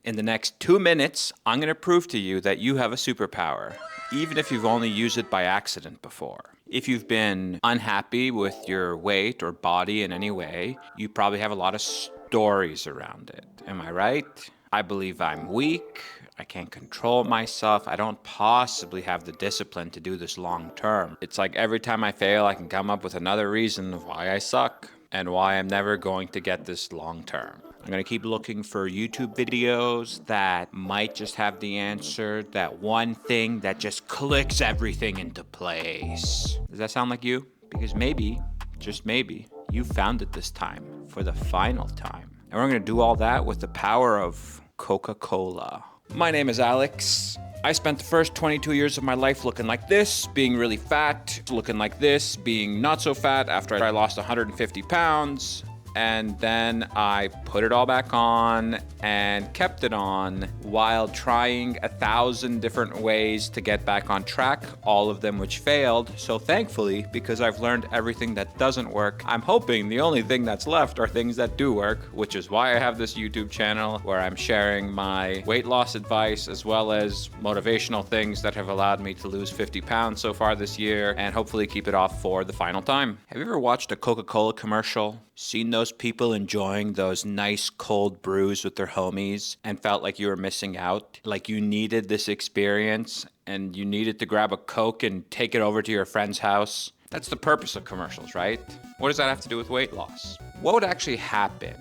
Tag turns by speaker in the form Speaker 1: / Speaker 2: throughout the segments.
Speaker 1: In the next 2 minutes, I'm going to prove to you that you have a superpower, even if you've only used it by accident before. If you've been unhappy with your weight or body in any way, you probably have a lot of stories around it. Am I right? I believe I'm weak. I can't control myself. I don't possibly have the discipline to do this long term. It's like every time I fail, I can come up with another reason of why I suck and why I'm never going to get this long term. I'm going to keep looking for YouTube videos that might just have the answer, that one thing that just clicks everything into place. Does that sound like you? Because maybe, just maybe, you found it this time for the final time. And we're going to do all that with the power of Coca-Cola. My name is Alex. I spent the first 22 years of my life looking like this, being really fat, looking like this, being not so fat after I lost 150 pounds. And then I put it all back on and kept it on while trying 1,000 different ways to get back on track, all of them which failed. So thankfully, because I've learned everything that doesn't work, I'm hoping the only thing that's left are things that do work, which is why I have this YouTube channel where I'm sharing my weight loss advice as well as motivational things that have allowed me to lose 50 pounds so far this year and hopefully keep it off for the final time. Have you ever watched a Coca-Cola commercial? Seen those people enjoying those nice cold brews with their homies and felt like you were missing out? Like you needed this experience and you needed to grab a Coke and take it over to your friend's house? That's the purpose of commercials, right? What does that have to do with weight loss? What would actually happen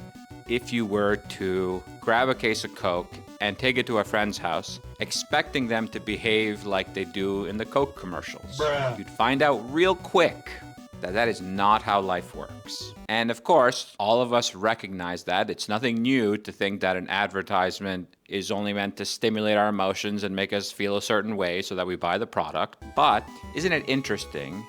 Speaker 1: if you were to grab a case of Coke and take it to a friend's house, expecting them to behave like they do in the Coke commercials?
Speaker 2: Bruh.
Speaker 1: You'd find out real quick that is not how life works. And of course, all of us recognize that. It's nothing new to think that an advertisement is only meant to stimulate our emotions and make us feel a certain way so that we buy the product. But isn't it interesting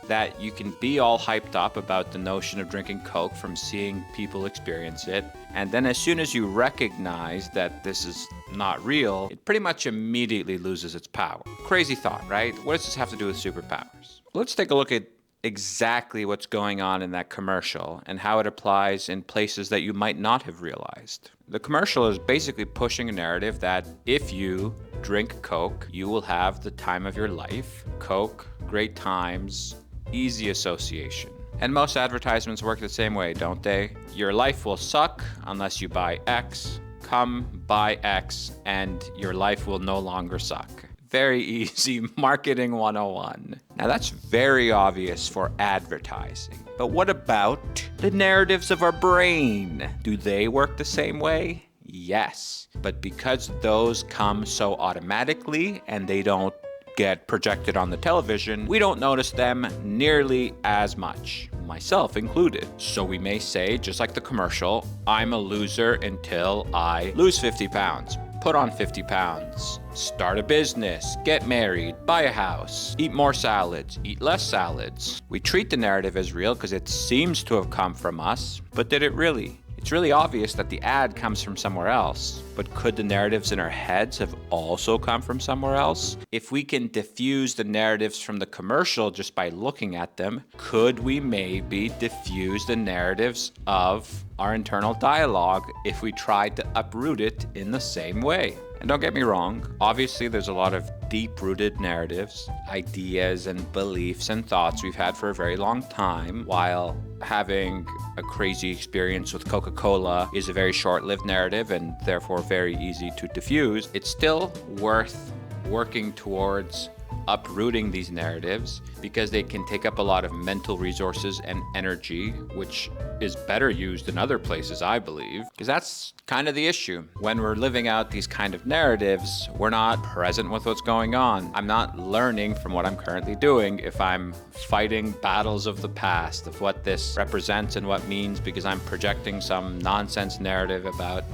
Speaker 1: that you can be all hyped up about the notion of drinking Coke from seeing people experience it, and then as soon as you recognize that this is not real, it pretty much immediately loses its power. Crazy thought, right? What does this have to do with superpowers? Let's take a look at exactly what's going on in that commercial and how it applies in places that you might not have realized. The commercial is basically pushing a narrative that if you drink Coke, you will have the time of your life. Coke, great times, easy association. And most advertisements work the same way, don't they? Your life will suck unless you buy X. Come buy X and your life will no longer suck. Very easy marketing 101. Now that's very obvious for advertising. But what about the narratives of our brain? Do they work the same way? Yes. But because those come so automatically and they don't get projected on the television, we don't notice them nearly as much, myself included. So we may say, just like the commercial, I'm a loser until I lose 50 pounds. Put on 50 pounds, start a business, get married, buy a house, eat more salads, eat less salads. We treat the narrative as real because it seems to have come from us, but did it really? It's really obvious that the ad comes from somewhere else, but could the narratives in our heads have also come from somewhere else? If we can diffuse the narratives from the commercial just by looking at them, could we maybe diffuse the narratives of our internal dialogue if we tried to uproot it in the same way? And don't get me wrong, obviously there's a lot of deep-rooted narratives, ideas and beliefs and thoughts we've had for a very long time, while having a crazy experience with Coca-Cola is a very short-lived narrative and therefore very easy to diffuse. It's still worth working towards uprooting these narratives because they can take up a lot of mental resources and energy, which is better used in other places, I believe, because that's kind of the issue. When we're living out these kind of narratives, we're not present with what's going on. I'm not learning from what I'm currently doing if I'm fighting battles of the past, of what this represents and what means, because I'm projecting some nonsense narrative about,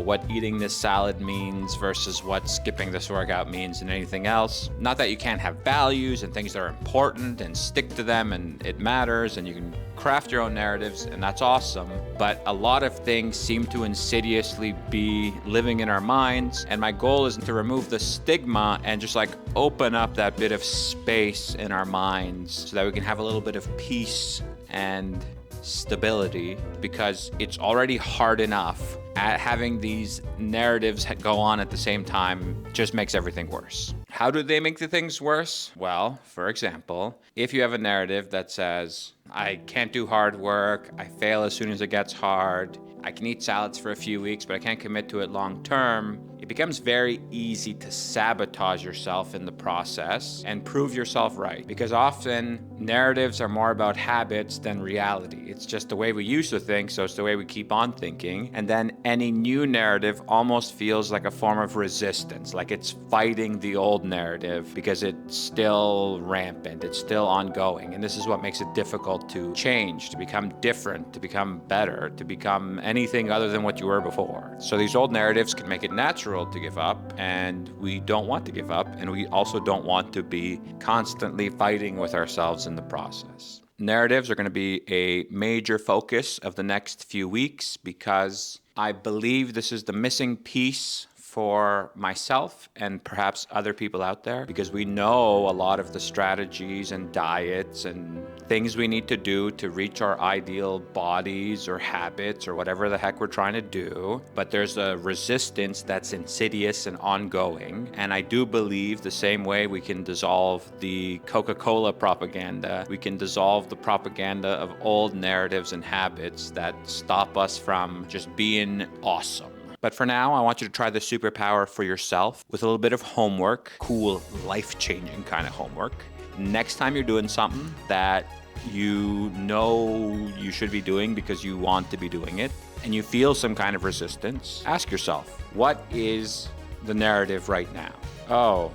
Speaker 1: what eating this salad means versus what skipping this workout means and anything else. Not that you can't have values and things that are important and stick to them and it matters and you can craft your own narratives and that's awesome, but a lot of things seem to insidiously be living in our minds, and my goal is to remove the stigma and just open up that bit of space in our minds so that we can have a little bit of peace and stability, because it's already hard enough having these narratives go on at the same time just makes everything worse. How do they make the things worse? Well, for example, if you have a narrative that says, I can't do hard work, I fail as soon as it gets hard, I can eat salads for a few weeks, but I can't commit to it long term, it becomes very easy to sabotage yourself in the process and prove yourself right. Because often narratives are more about habits than reality. It's just the way we used to think, so it's the way we keep on thinking. And then any new narrative almost feels like a form of resistance, like it's fighting the old narrative because it's still rampant, it's still ongoing. And this is what makes it difficult to change, to become different, to become better, to become anything other than what you were before. So these old narratives can make it natural to give up, and we don't want to give up, and we also don't want to be constantly fighting with ourselves in the process. Narratives are going to be a major focus of the next few weeks because I believe this is the missing piece for myself and perhaps other people out there, because we know a lot of the strategies and diets and things we need to do to reach our ideal bodies or habits or whatever the heck we're trying to do. But there's a resistance that's insidious and ongoing. And I do believe the same way we can dissolve the Coca-Cola propaganda, we can dissolve the propaganda of old narratives and habits that stop us from just being awesome. But for now, I want you to try the superpower for yourself with a little bit of homework, cool, life-changing kind of homework. Next time you're doing something that you know you should be doing because you want to be doing it, and you feel some kind of resistance, ask yourself, what is the narrative right now? Oh,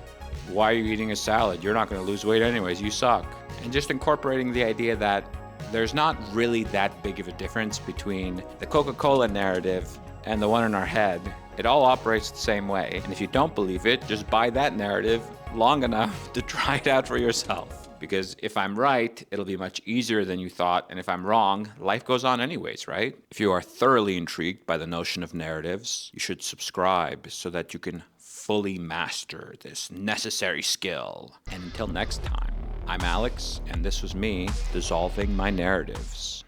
Speaker 1: why are you eating a salad? You're not going to lose weight anyways, you suck. And just incorporating the idea that there's not really that big of a difference between the Coca-Cola narrative and the one in our head. It all operates the same way. And if you don't believe it, just buy that narrative long enough to try it out for yourself. Because if I'm right, it'll be much easier than you thought. And if I'm wrong, life goes on anyways, right? If you are thoroughly intrigued by the notion of narratives, you should subscribe so that you can fully master this necessary skill. And until next time, I'm Alex, and this was me dissolving my narratives.